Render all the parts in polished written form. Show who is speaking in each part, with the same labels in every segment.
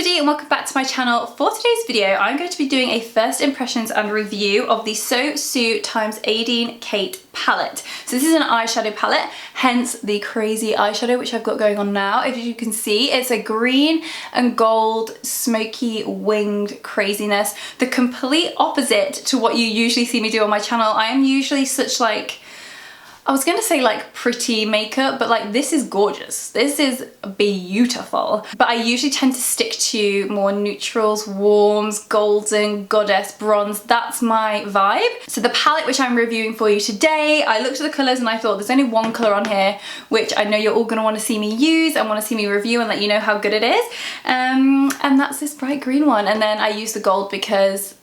Speaker 1: everybody and welcome back to my channel. For today's video I'm going to be doing a first impressions and review of the SOSU x Aideen Kate palette. So this is an eyeshadow palette, hence the crazy eyeshadow which I've got going on now. As you can see, it's a green and gold smoky winged craziness. The complete opposite to what you usually see me do on my channel. I am usually such like, I was gonna say like pretty makeup, but like this is gorgeous. This is beautiful. But I usually tend to stick to more neutrals, warms, golden, goddess, bronze. That's my vibe. So the palette which I'm reviewing for you today, I looked at the colours and I thought there's only one colour on here which I know you're all gonna want to see me use and want to see me review and let you know how good it is. And that's this bright green one. And then I use the gold because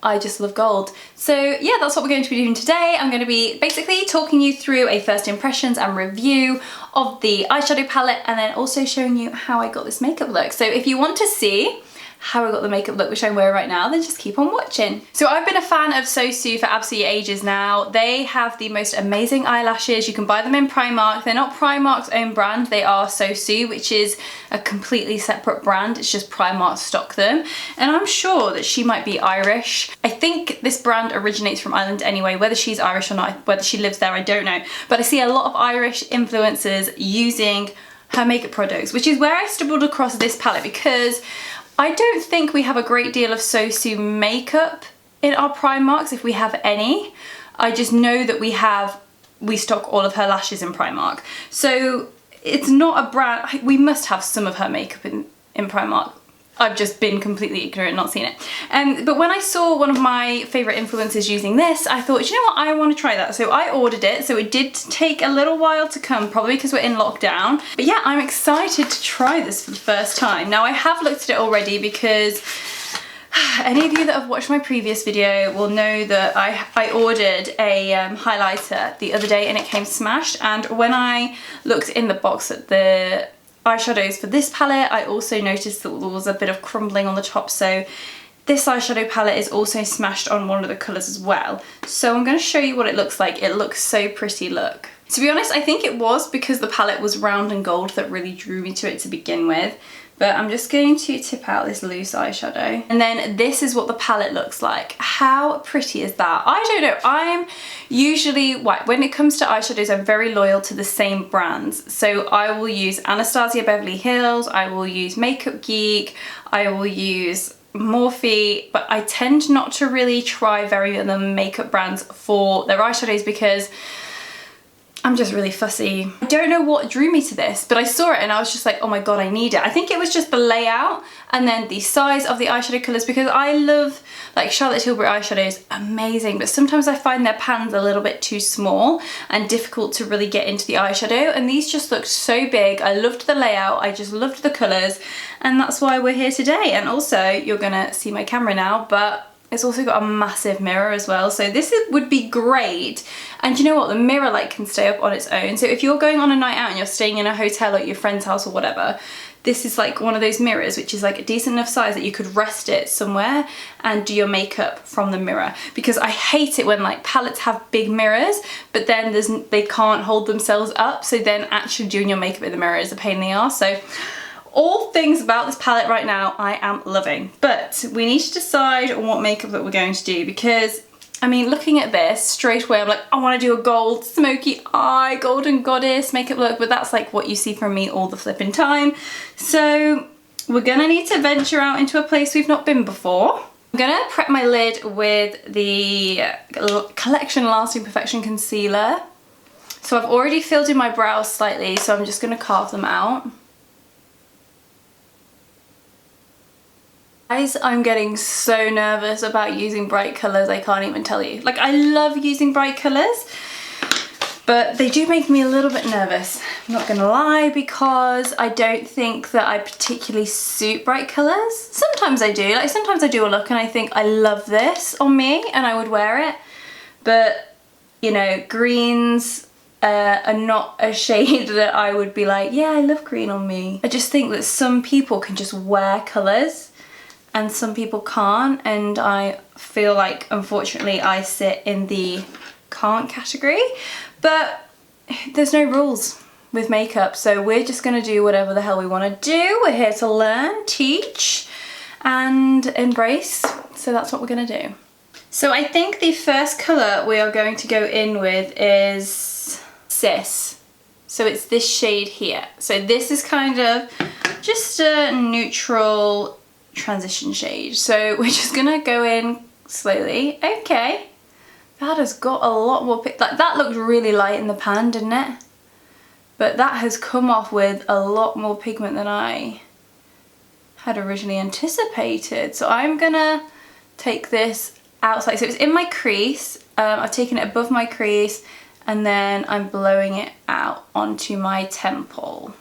Speaker 1: I just love gold. So yeah, that's what we're going to be doing today. I'm going to be basically talking you through a first impressions and review of the eyeshadow palette and then also showing you how I got this makeup look. So if you want to see how I got the makeup look which I'm wearing right now, then just keep on watching. So I've been a fan of SOSU for absolutely ages now. They have the most amazing eyelashes. You can buy them in Primark. They're not Primark's own brand, they are SOSU, which is a completely separate brand. It's just Primark stock them. And I'm sure that she might be Irish. I think this brand originates from Ireland anyway. Whether she's Irish or not, whether she lives there, I don't know. But I see a lot of Irish influencers using her makeup products, which is where I stumbled across this palette because I don't think we have a great deal of SOSU makeup in our Primarks, if we have any. I just know that we stock all of her lashes in Primark. So it's not a brand, we must have some of her makeup in Primark. I've just been completely ignorant, not seen it. But when I saw one of my favourite influencers using this, I thought, you know what, I want to try that. So I ordered it. So it did take a little while to come, probably because we're in lockdown. But yeah, I'm excited to try this for the first time. Now I have looked at it already because any of you that have watched my previous video will know that I ordered a highlighter the other day and it came smashed. And when I looked in the box at the eyeshadows for this palette, I also noticed that there was a bit of crumbling on the top, so this eyeshadow palette is also smashed on one of the colours as well. So I'm going to show you what it looks like. It looks so pretty, look. To be honest, I think it was because the palette was round and gold that really drew me to it to begin with. But I'm just going to tip out this loose eyeshadow. And then this is what the palette looks like. How pretty is that? I don't know. I'm usually, when it comes to eyeshadows, I'm very loyal to the same brands. So I will use Anastasia Beverly Hills, I will use Makeup Geek, I will use Morphe, but I tend not to really try very other makeup brands for their eyeshadows because I'm just really fussy. I don't know what drew me to this, but I saw it and I was just like, oh my god, I need it. I think it was just the layout and then the size of the eyeshadow colours because I love, like, Charlotte Tilbury eyeshadows, amazing, but sometimes I find their pans a little bit too small and difficult to really get into the eyeshadow, and these just looked so big. I loved the layout, I just loved the colours, and that's why we're here today. And also, you're gonna see my camera now, but it's also got a massive mirror as well, so this would be great. And you know what, the mirror light can stay up on its own, so if you're going on a night out and you're staying in a hotel or at your friend's house or whatever, this is like one of those mirrors which is like a decent enough size that you could rest it somewhere and do your makeup from the mirror. Because I hate it when like palettes have big mirrors but then they can't hold themselves up, so then actually doing your makeup in the mirror is a pain in the arse. So all things about this palette right now I am loving, but we need to decide on what makeup that we're going to do because, I mean, looking at this straight away I'm like, I want to do a gold smoky eye golden goddess makeup look, but that's like what you see from me all the flipping time. So we're gonna need to venture out into a place we've not been before. I'm gonna prep my lid with the Collection Lasting Perfection Concealer. So I've already filled in my brows slightly, so I'm just gonna carve them out. Guys, I'm getting so nervous about using bright colours, I can't even tell you. Like, I love using bright colours, but they do make me a little bit nervous. I'm not gonna lie, because I don't think that I particularly suit bright colours. Sometimes I do, like sometimes I do a look and I think I love this on me and I would wear it, but you know, greens are not a shade that I would be like, yeah, I love green on me. I just think that some people can just wear colours and some people can't, and I feel like unfortunately I sit in the can't category, but there's no rules. with makeup, so we're just gonna do whatever the hell we want to do. We're here to learn, teach, and embrace, so that's what we're gonna do. So I think the first colour we are going to go in with is Sis. So it's this shade here. So this is kind of just a neutral transition shade. So we're just gonna go in slowly. Okay, that has got a lot more, like that looked really light in the pan, didn't it? But that has come off with a lot more pigment than I had originally anticipated. So I'm gonna take this outside. So it's in my crease. I've taken it above my crease and then I'm blowing it out onto my temple.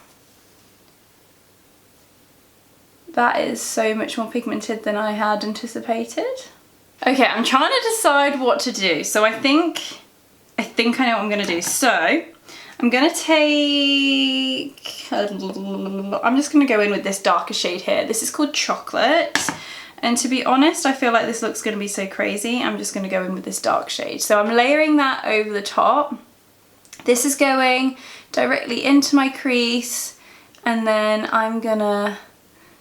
Speaker 1: That is so much more pigmented than I had anticipated. Okay, I'm trying to decide what to do. So I think I know what I'm gonna do. So I'm gonna take, I'm just gonna go in with this darker shade here. This is called Chocolate. And to be honest, I feel like this looks gonna be so crazy. I'm just gonna go in with this dark shade. So I'm layering that over the top. This is going directly into my crease and then I'm gonna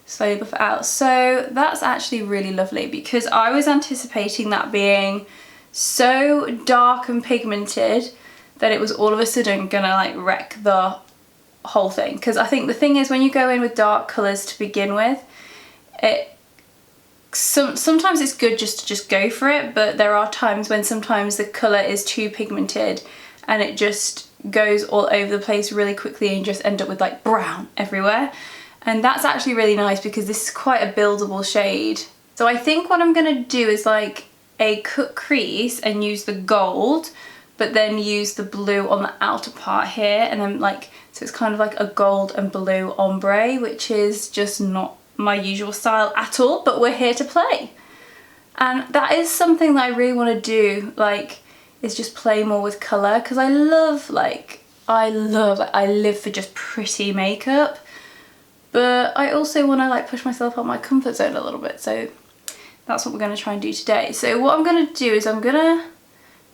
Speaker 1: slowly buff it out. So that's actually really lovely because I was anticipating that being so dark and pigmented that it was all of a sudden gonna like wreck the whole thing. Because I think the thing is when you go in with dark colours to begin with, sometimes it's good just to go for it, but there are times when sometimes the colour is too pigmented and it just goes all over the place really quickly and you just end up with like brown everywhere. And that's actually really nice because this is quite a buildable shade. So I think what I'm gonna do is like a cut crease and use the gold, but then use the blue on the outer part here, and then like, so it's kind of like a gold and blue ombre, which is just not my usual style at all, but we're here to play. And that is something that I really want to do, like, is just play more with colour, because I live for just pretty makeup, but I also want to like push myself out my comfort zone a little bit, so that's what we're going to try and do today. So what I'm going to do is I'm going to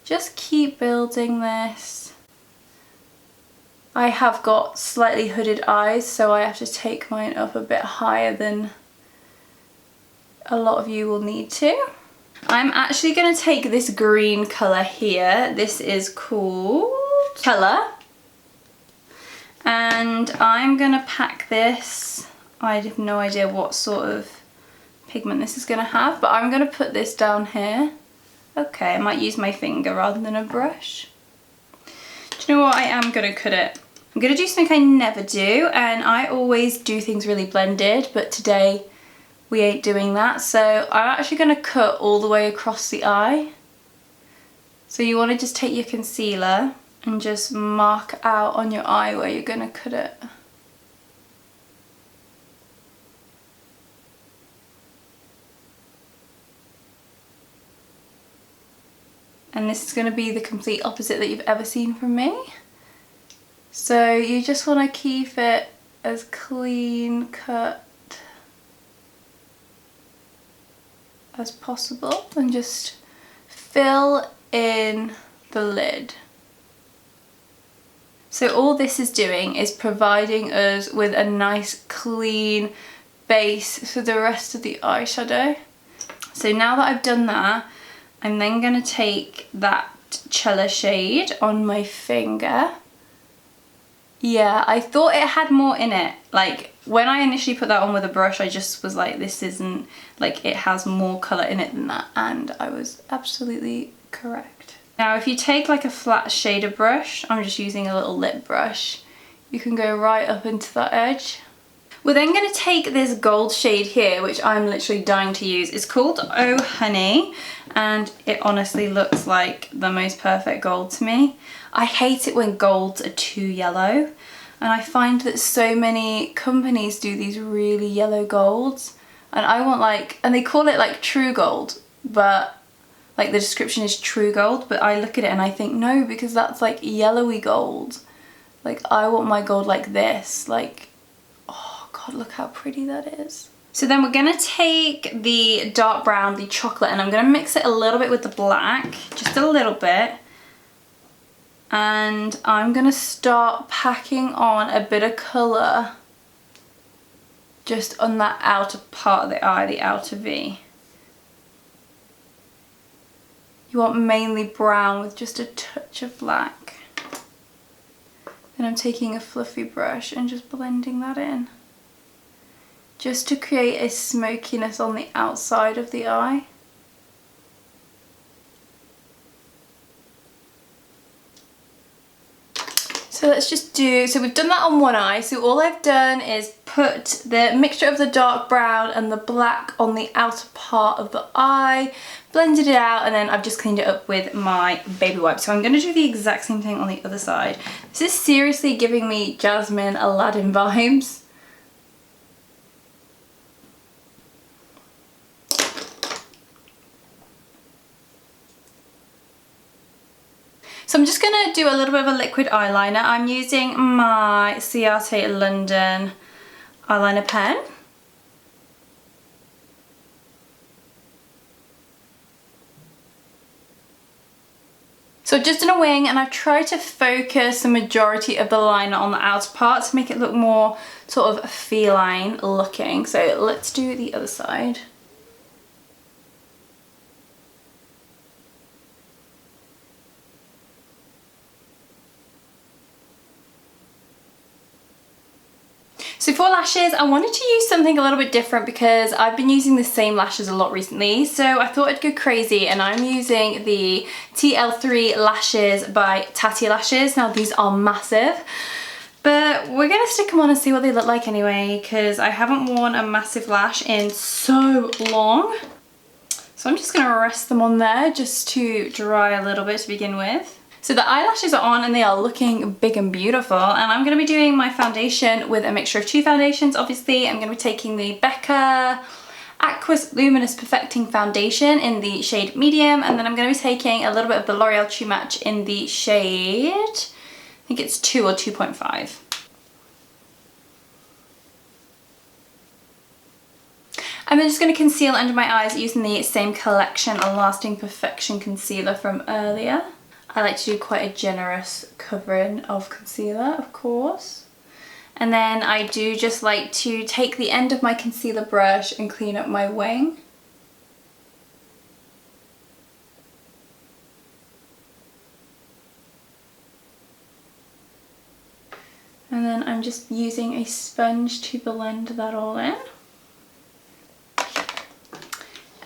Speaker 1: just keep building this. I have got slightly hooded eyes, so I have to take mine up a bit higher than a lot of you will need to. I'm actually going to take this green colour here. This is called Colour. And I'm going to pack this. I have no idea what sort of pigment this is going to have, but I'm going to put this down here. Okay, I might use my finger rather than a brush. Do you know what? I am going to cut it. I'm going to do something I never do, and I always do things really blended, but today we ain't doing that. So I'm actually going to cut all the way across the eye. So you want to just take your concealer and just mark out on your eye where you're going to cut it. And this is going to be the complete opposite that you've ever seen from me. So you just want to keep it as clean cut as possible and just fill in the lid. So all this is doing is providing us with a nice clean base for the rest of the eyeshadow. So now that I've done that, I'm then going to take that Cella shade on my finger. Yeah, I thought it had more in it. Like when I initially put that on with a brush, I just was like, this isn't, like it has more colour in it than that, and I was absolutely correct. Now if you take like a flat shader brush, I'm just using a little lip brush, you can go right up into that edge. We're then going to take this gold shade here, which I'm literally dying to use. It's called Oh Honey, and it honestly looks like the most perfect gold to me. I hate it when golds are too yellow, and I find that so many companies do these really yellow golds, and I want like, and they call it like true gold, but like the description is true gold, but I look at it and I think no, because that's like yellowy gold. Like I want my gold like this, like, oh God, look how pretty that is. So then we're gonna take the dark brown, the chocolate, and I'm gonna mix it a little bit with the black, just a little bit. And I'm gonna start packing on a bit of colour just on that outer part of the eye, the outer V. You want mainly brown with just a touch of black. Then I'm taking a fluffy brush and just blending that in, just to create a smokiness on the outside of the eye. So let's just do, so we've done that on one eye. So all I've done is put the mixture of the dark brown and the black on the outer part of the eye, blended it out, and then I've just cleaned it up with my baby wipe. So I'm going to do the exact same thing on the other side. This is seriously giving me Jasmine Aladdin vibes. So I'm just going to do a little bit of a liquid eyeliner. I'm using my Ciate London eyeliner pen. So I've just done a wing and I've tried to focus the majority of the liner on the outer part to make it look more sort of feline looking. So let's do the other side. So for lashes, I wanted to use something a little bit different because I've been using the same lashes a lot recently. So I thought I'd go crazy, and I'm using the TL3 lashes by Tati Lashes. Now these are massive, but we're gonna stick them on and see what they look like anyway, because I haven't worn a massive lash in so long. So I'm just gonna rest them on there just to dry a little bit to begin with. So the eyelashes are on and they are looking big and beautiful, and I'm going to be doing my foundation with a mixture of two foundations. Obviously I'm going to be taking the Becca Aqueous Luminous Perfecting Foundation in the shade medium, and then I'm going to be taking a little bit of the L'Oreal True Match in the shade, I think it's 2 or 2.5. I'm then just going to conceal under my eyes using the same collection, a Lasting Perfection concealer from earlier. I like to do quite a generous covering of concealer, of course. And then I do just like to take the end of my concealer brush and clean up my wing. And then I'm just using a sponge to blend that all in.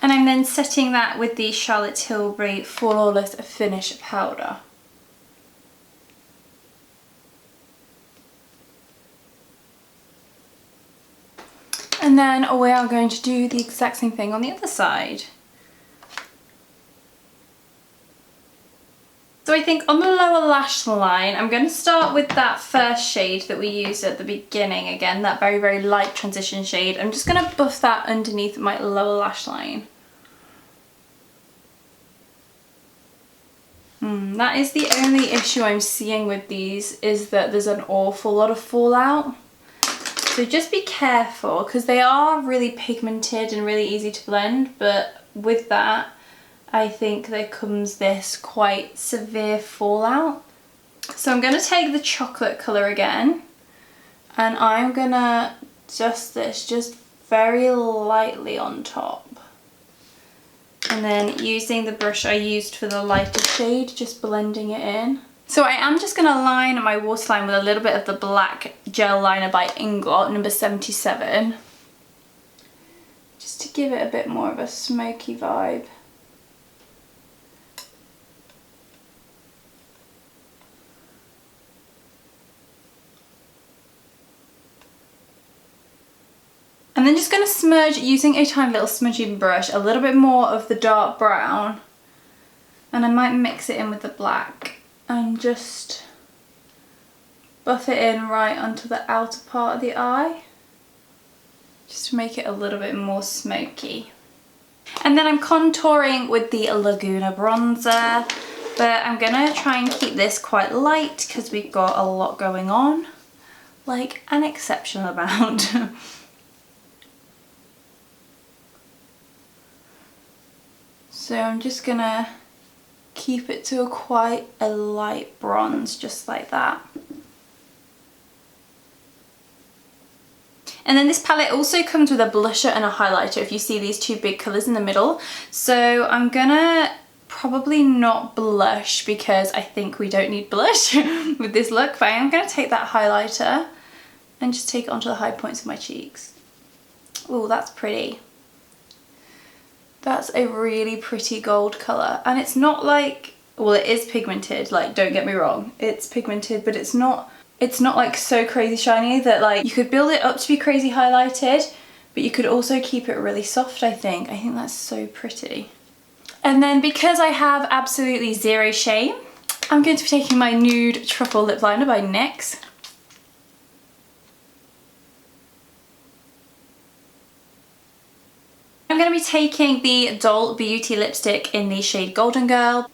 Speaker 1: And I'm then setting that with the Charlotte Tilbury Flawless Finish Powder. And then we are going to do the exact same thing on the other side. So I think on the lower lash line, I'm going to start with that first shade that we used at the beginning again, that very, very light transition shade. I'm just going to buff that underneath my lower lash line. That is the only issue I'm seeing with these, is that there's an awful lot of fallout. So just be careful, because they are really pigmented and really easy to blend, but with that, I think there comes this quite severe fallout. So I'm going to take the chocolate colour again, and I'm going to dust this just very lightly on top. And then using the brush I used for the lighter shade, just blending it in. So I am just going to line my waterline with a little bit of the black gel liner by Inglot, number 77. Just to give it a bit more of a smoky vibe. And then just going to smudge, using a tiny little smudging brush, a little bit more of the dark brown. And I might mix it in with the black and just buff it in right onto the outer part of the eye, just to make it a little bit more smoky. And then I'm contouring with the Laguna bronzer, but I'm going to try and keep this quite light because we've got a lot going on, like an exceptional amount. So I'm just gonna keep keep it to quite a light bronze, just like that. And then this palette also comes with a blusher and a highlighter, if you see these two big colours in the middle. So I'm gonna probably not blush because I think we don't need blush with this look, but I am gonna take that highlighter and just take it onto the high points of my cheeks. Oh, that's pretty. That's a really pretty gold colour, and it's not like, well, it is pigmented, like, don't get me wrong, it's pigmented, but it's not like so crazy shiny that like you could build it up to be crazy highlighted, but you could also keep it really soft. I think that's so pretty. And then because I have absolutely zero shame, I'm going to be taking my nude truffle lip liner by NYX. I'm going to be taking the Doll Beauty lipstick in the shade Golden Girl.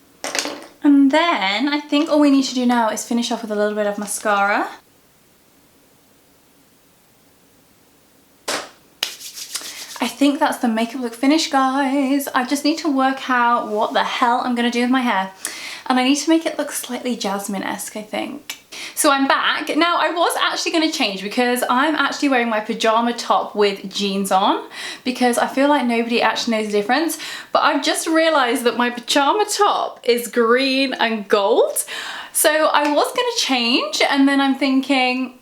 Speaker 1: And then I think all we need to do now is finish off with a little bit of mascara. I think that's the makeup look finished, guys. I just need to work out what the hell I'm going to do with my hair. And I need to make it look slightly Jasmine-esque, I think. So I'm back. Now I was actually going to change because I'm actually wearing my pajama top with jeans on because I feel like nobody actually knows the difference. But I've just realised that my pajama top is green and gold. So I was going to change, and then I'm thinking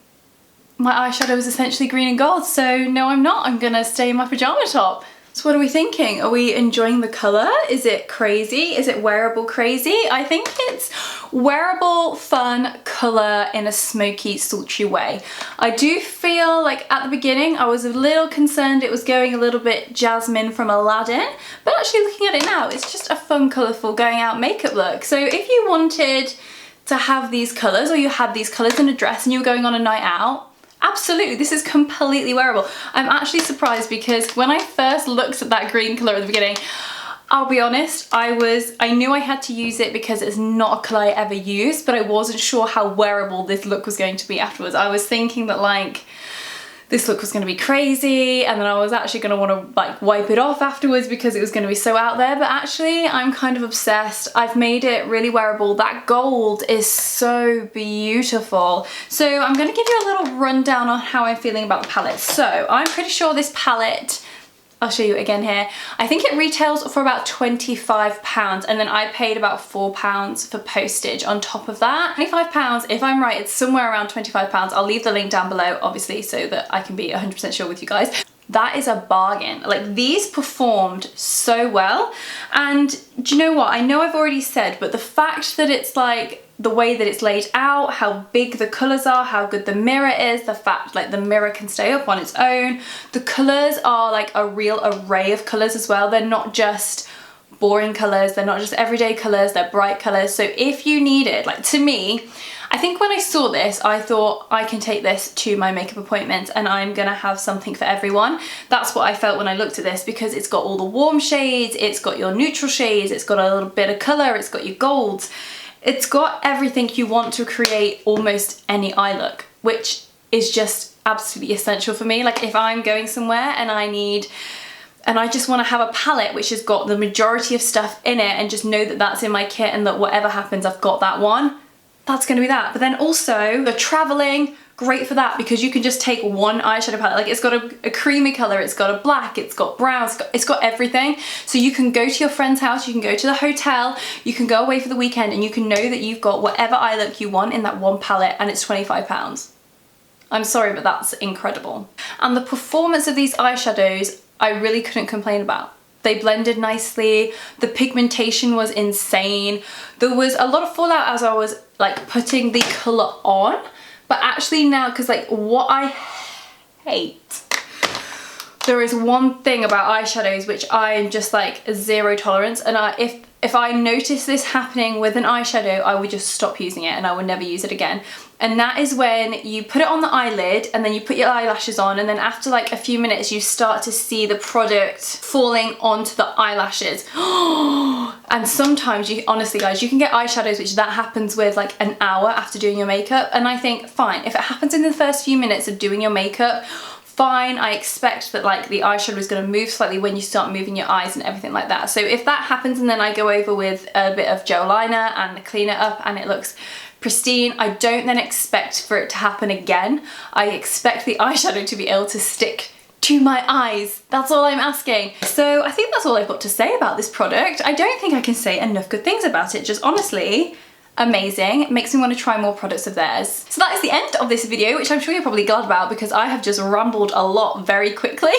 Speaker 1: my eyeshadow is essentially green and gold. So no, I'm not. I'm going to stay in my pajama top. So what are we thinking? Are we enjoying the colour? Is it crazy? Is it wearable crazy? I think it's wearable, fun colour in a smoky, sultry way. I do feel like at the beginning I was a little concerned it was going a little bit Jasmine from Aladdin, but actually looking at it now, it's just a fun, colourful going out makeup look. So if you wanted to have these colours, or you had these colours in a dress and you were going on a night out, absolutely, this is completely wearable. I'm actually surprised because when I first looked at that green colour at the beginning, I'll be honest, I knew I had to use it because it's not a colour I ever used, but I wasn't sure how wearable this look was going to be afterwards. I was thinking that like this look was going to be crazy, and then I was actually going to want to like wipe it off afterwards because it was going to be so out there, but actually I'm kind of obsessed. I've made it really wearable. That gold is so beautiful. So I'm going to give you a little rundown on how I'm feeling about the palette. So I'm pretty sure this palette, I'll show you again here, I think it retails for about £25, and then I paid about £4 for postage on top of that. £25, if I'm right, it's somewhere around £25. I'll leave the link down below, obviously, so that I can be 100% sure with you guys. That is a bargain. Like, these performed so well. And do you know what? I know I've already said, but the fact that it's like the way that it's laid out, how big the colours are, how good the mirror is, the fact like the mirror can stay up on its own. The colours are like a real array of colours as well. They're not just boring colours, they're not just everyday colours, they're bright colours. So if you need it, like to me, I think when I saw this, I thought I can take this to my makeup appointment and I'm gonna have something for everyone. That's what I felt when I looked at this, because it's got all the warm shades, it's got your neutral shades, it's got a little bit of colour, it's got your golds. It's got everything you want to create almost any eye look, which is just absolutely essential for me. Like if I'm going somewhere and I just want to have a palette which has got the majority of stuff in it and just know that that's in my kit and that whatever happens, I've got that one, that's going to be that. But then also the traveling, great for that because you can just take one eyeshadow palette. Like it's got a creamy color, it's got a black, it's got brown, it's got everything. So you can go to your friend's house, you can go to the hotel, you can go away for the weekend and you can know that you've got whatever eye look you want in that one palette, and it's £25. I'm sorry, but that's incredible. And the performance of these eyeshadows, I really couldn't complain about. They blended nicely, the pigmentation was insane. There was a lot of fallout as I was like putting the color on, but actually now, because like what I hate, there is one thing about eyeshadows which I'm just like zero tolerance, and if I notice this happening with an eyeshadow, I would just stop using it and I would never use it again. And that is when you put it on the eyelid and then you put your eyelashes on, and then after like a few minutes you start to see the product falling onto the eyelashes. And sometimes you, honestly guys, you can get eyeshadows which that happens with like an hour after doing your makeup, and I think fine, if it happens in the first few minutes of doing your makeup, fine. I expect that like the eyeshadow is going to move slightly when you start moving your eyes and everything like that. So if that happens and then I go over with a bit of gel liner and clean it up and it looks pristine, I don't then expect for it to happen again. I expect the eyeshadow to be able to stick to my eyes. That's all I'm asking. So I think that's all I've got to say about this product. I don't think I can say enough good things about it. Just honestly, amazing. It makes me want to try more products of theirs. So that is the end of this video, which I'm sure you're probably glad about because I have just rambled a lot very quickly.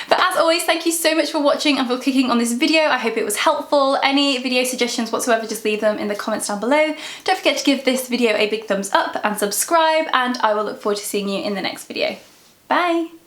Speaker 1: But as always, thank you so much for watching and for clicking on this video. I hope it was helpful. Any video suggestions whatsoever, just leave them in the comments down below. Don't forget to give this video a big thumbs up and subscribe, and I will look forward to seeing you in the next video. Bye!